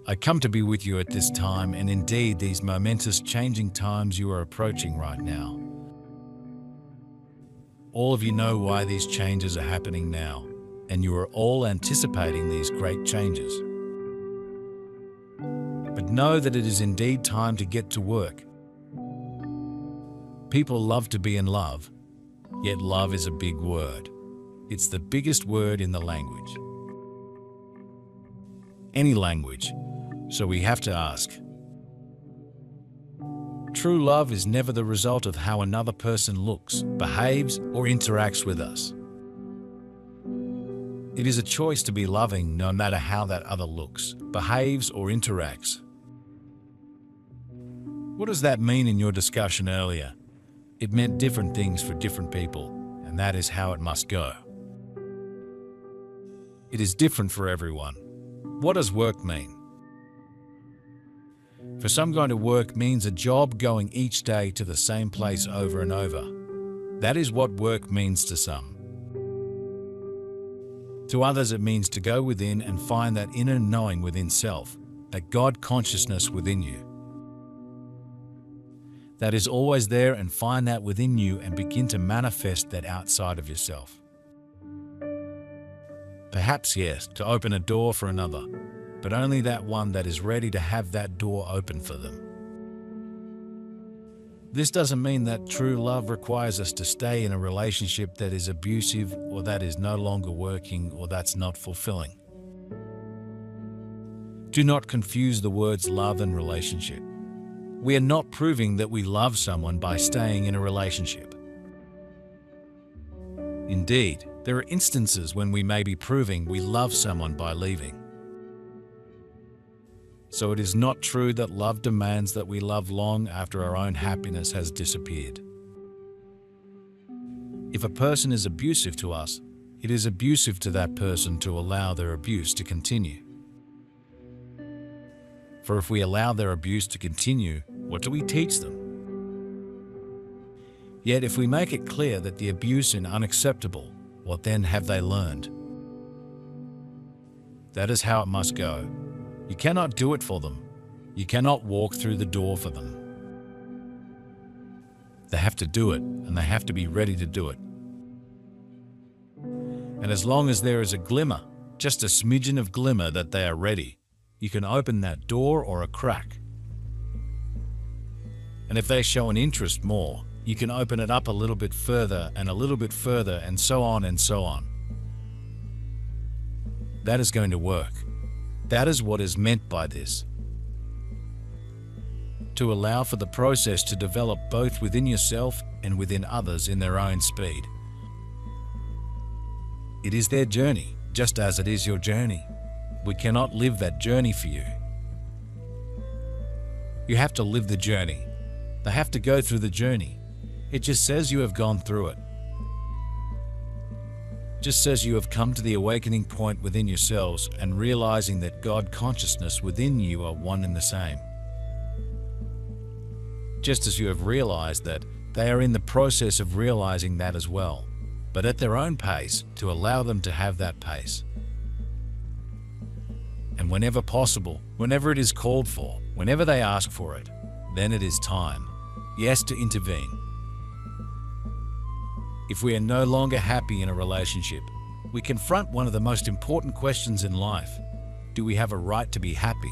I come to be with you at this time, and indeed these momentous changing times you are approaching right now. All of you know why these changes are happening now, and you are all anticipating these great changes. But know that it is indeed time to get to work. People love to be in love, yet love is a big word. It's the biggest word in the language. Any language. So we have to ask. True love is never the result of how another person looks, behaves, or interacts with us. It is a choice to be loving no matter how that other looks, behaves, or interacts. What does that mean in your discussion earlier? It meant different things for different people, and that is how it must go. It is different for everyone. What does work mean? For some, going to work means a job going each day to the same place over and over. That is what work means to some. To others, it means to go within and find that inner knowing within self, that God consciousness within you. That is always there, and find that within you and begin to manifest that outside of yourself. Perhaps, yes, to open a door for another, but only that one that is ready to have that door open for them. This doesn't mean that true love requires us to stay in a relationship that is abusive, or that is no longer working, or that's not fulfilling. Do not confuse the words love and relationship. We are not proving that we love someone by staying in a relationship. Indeed, there are instances when we may be proving we love someone by leaving. So it is not true that love demands that we love long after our own happiness has disappeared. If a person is abusive to us, it is abusive to that person to allow their abuse to continue. For if we allow their abuse to continue, what do we teach them? Yet if we make it clear that the abuse is unacceptable, what then have they learned? That is how it must go. You cannot do it for them. You cannot walk through the door for them. They have to do it, and they have to be ready to do it. And as long as there is a glimmer, just a smidgen of glimmer that they are ready, you can open that door or a crack. And if they show an interest more, you can open it up a little bit further and a little bit further, and so on and so on. That is going to work. That is what is meant by this. To allow for the process to develop both within yourself and within others in their own speed. It is their journey, just as it is your journey. We cannot live that journey for you. You have to live the journey. They have to go through the journey. It just says you have gone through it. Just says you have come to the awakening point within yourselves and realizing that God consciousness within you are one and the same. Just as you have realized that, they are in the process of realizing that as well, but at their own pace, to allow them to have that pace. And whenever possible, whenever it is called for, whenever they ask for it, then it is time, yes, to intervene. If we are no longer happy in a relationship, we confront one of the most important questions in life. Do we have a right to be happy?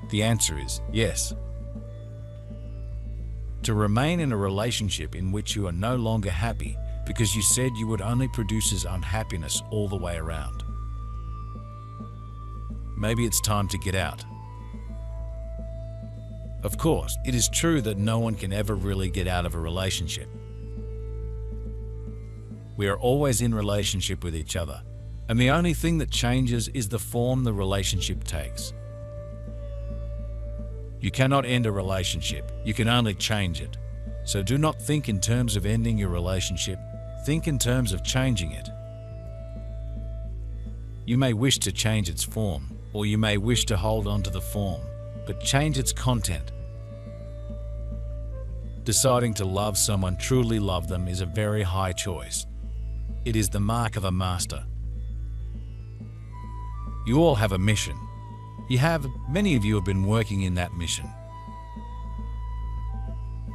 The answer is yes. To remain in a relationship in which you are no longer happy because you said you would only produce unhappiness all the way around. Maybe it's time to get out. Of course, it is true that no one can ever really get out of a relationship. We are always in relationship with each other, and the only thing that changes is the form the relationship takes. You cannot end a relationship, you can only change it. So do not think in terms of ending your relationship, think in terms of changing it. You may wish to change its form, or you may wish to hold on to the form, but change its content. Deciding to love someone, truly love them, is a very high choice. It is the mark of a master. You all have a mission. Many of you have been working in that mission.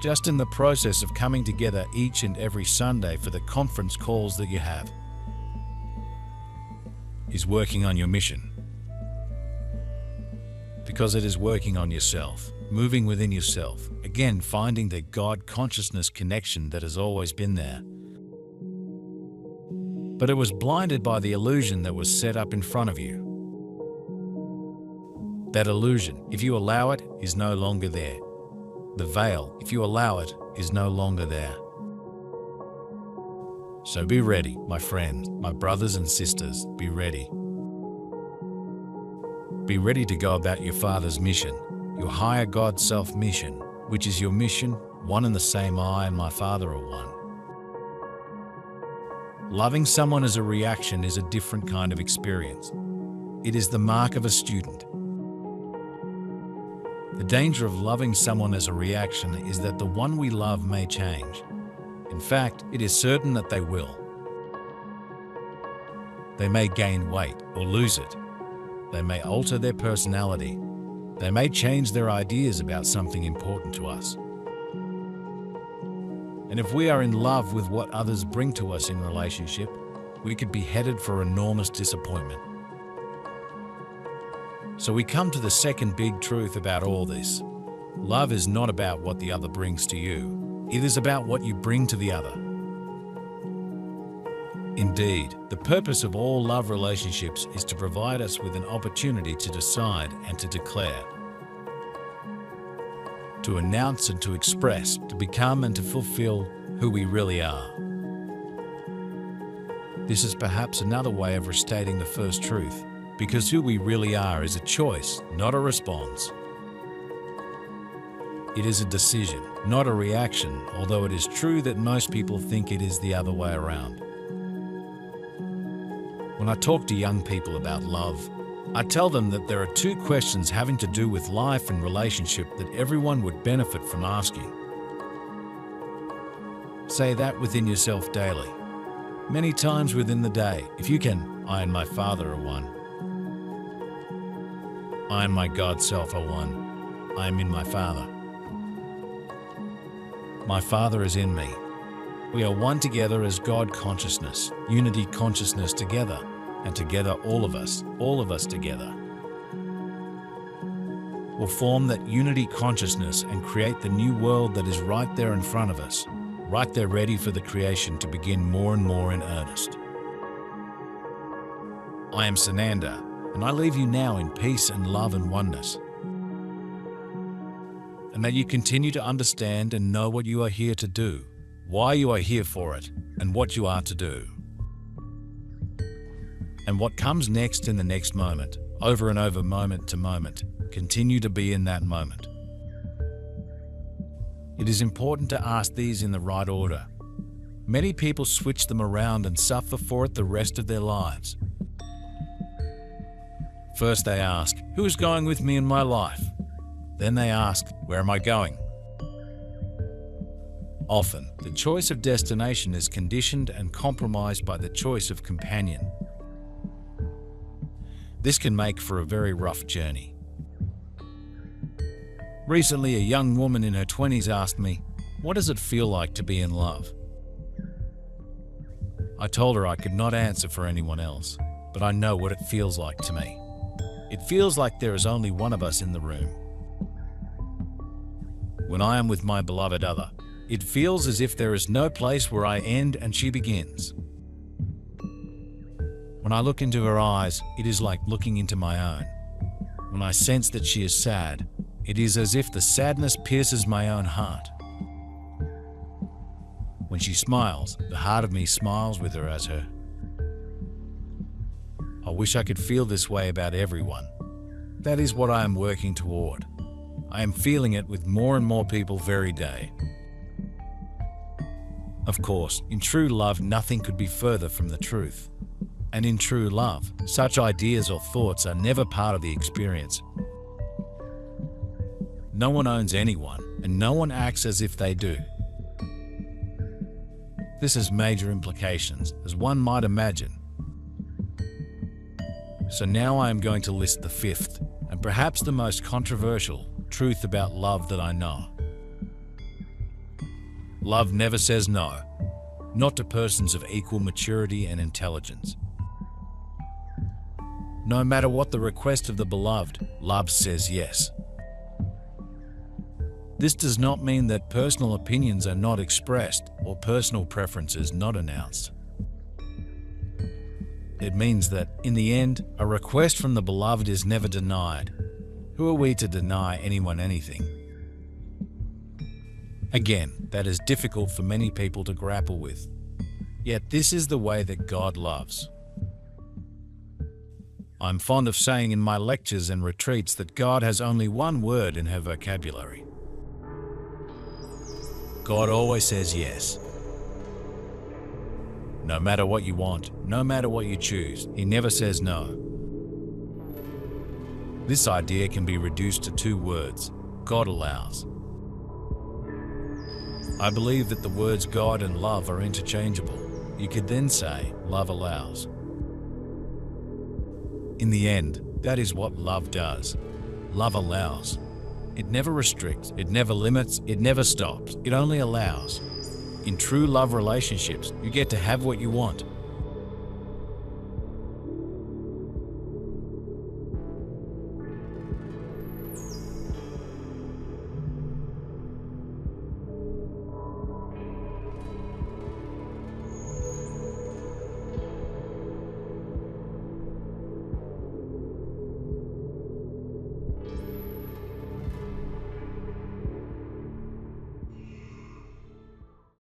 Just in the process of coming together each and every Sunday for the conference calls that you have, is working on your mission. Because it is working on yourself, moving within yourself, again finding the God consciousness connection that has always been there. But it was blinded by the illusion that was set up in front of you. That illusion, if you allow it, is no longer there. The veil, if you allow it, is no longer there. So be ready, my friends, my brothers and sisters, be ready. Be ready to go about your Father's mission, your higher God self mission, which is your mission, one and the same. I and my Father are one. Loving someone as a reaction is a different kind of experience. It is the mark of a student. The danger of loving someone as a reaction is that the one we love may change. In fact, it is certain that they will. They may gain weight or lose it. They may alter their personality. They may change their ideas about something important to us. And if we are in love with what others bring to us in relationship, we could be headed for enormous disappointment. So we come to the second big truth about all this. Love is not about what the other brings to you. It is about what you bring to the other. Indeed, the purpose of all love relationships is to provide us with an opportunity to decide and to declare, to announce and to express, to become and to fulfill who we really are. This is perhaps another way of restating the first truth, because who we really are is a choice, not a response. It is a decision, not a reaction, although it is true that most people think it is the other way around. When I talk to young people about love, I tell them that there are two questions having to do with life and relationship that everyone would benefit from asking. Say that within yourself daily, many times within the day. If you can, I and my Father are one. I and my God self are one. I am in my Father. My Father is in me. We are one together as God consciousness, unity consciousness together, and together all of us together, will form that unity consciousness and create the new world that is right there in front of us, right there ready for the creation to begin more and more in earnest. I am Sananda, and I leave you now in peace and love and oneness. And may you continue to understand and know what you are here to do, why you are here for it, and what you are to do. And what comes next in the next moment, over and over, moment to moment, continue to be in that moment. It is important to ask these in the right order. Many people switch them around and suffer for it the rest of their lives. First they ask, who is going with me in my life? Then they ask, where am I going? Often, the choice of destination is conditioned and compromised by the choice of companion. This can make for a very rough journey. Recently, a young woman in her 20s asked me, what does it feel like to be in love? I told her I could not answer for anyone else, but I know what it feels like to me. It feels like there is only one of us in the room. When I am with my beloved other, it feels as if there is no place where I end and she begins. When I look into her eyes, it is like looking into my own. When I sense that she is sad, it is as if the sadness pierces my own heart. When she smiles, the heart of me smiles with her as her. I wish I could feel this way about everyone. That is what I am working toward. I am feeling it with more and more people every day. Of course, in true love, nothing could be further from the truth. And in true love, such ideas or thoughts are never part of the experience. No one owns anyone, and no one acts as if they do. This has major implications, as one might imagine. So now I am going to list the fifth, and perhaps the most controversial, truth about love that I know. Love never says no, not to persons of equal maturity and intelligence. No matter what the request of the beloved, love says yes. This does not mean that personal opinions are not expressed or personal preferences not announced. It means that, in the end, a request from the beloved is never denied. Who are we to deny anyone anything? Again, that is difficult for many people to grapple with. Yet this is the way that God loves. I'm fond of saying in my lectures and retreats that God has only one word in her vocabulary. God always says yes. No matter what you want, no matter what you choose, He never says no. This idea can be reduced to two words: God allows. I believe that the words God and love are interchangeable. You could then say, love allows. In the end, that is what love does. Love allows. It never restricts, it never limits, it never stops, it only allows. In true love relationships, you get to have what you want,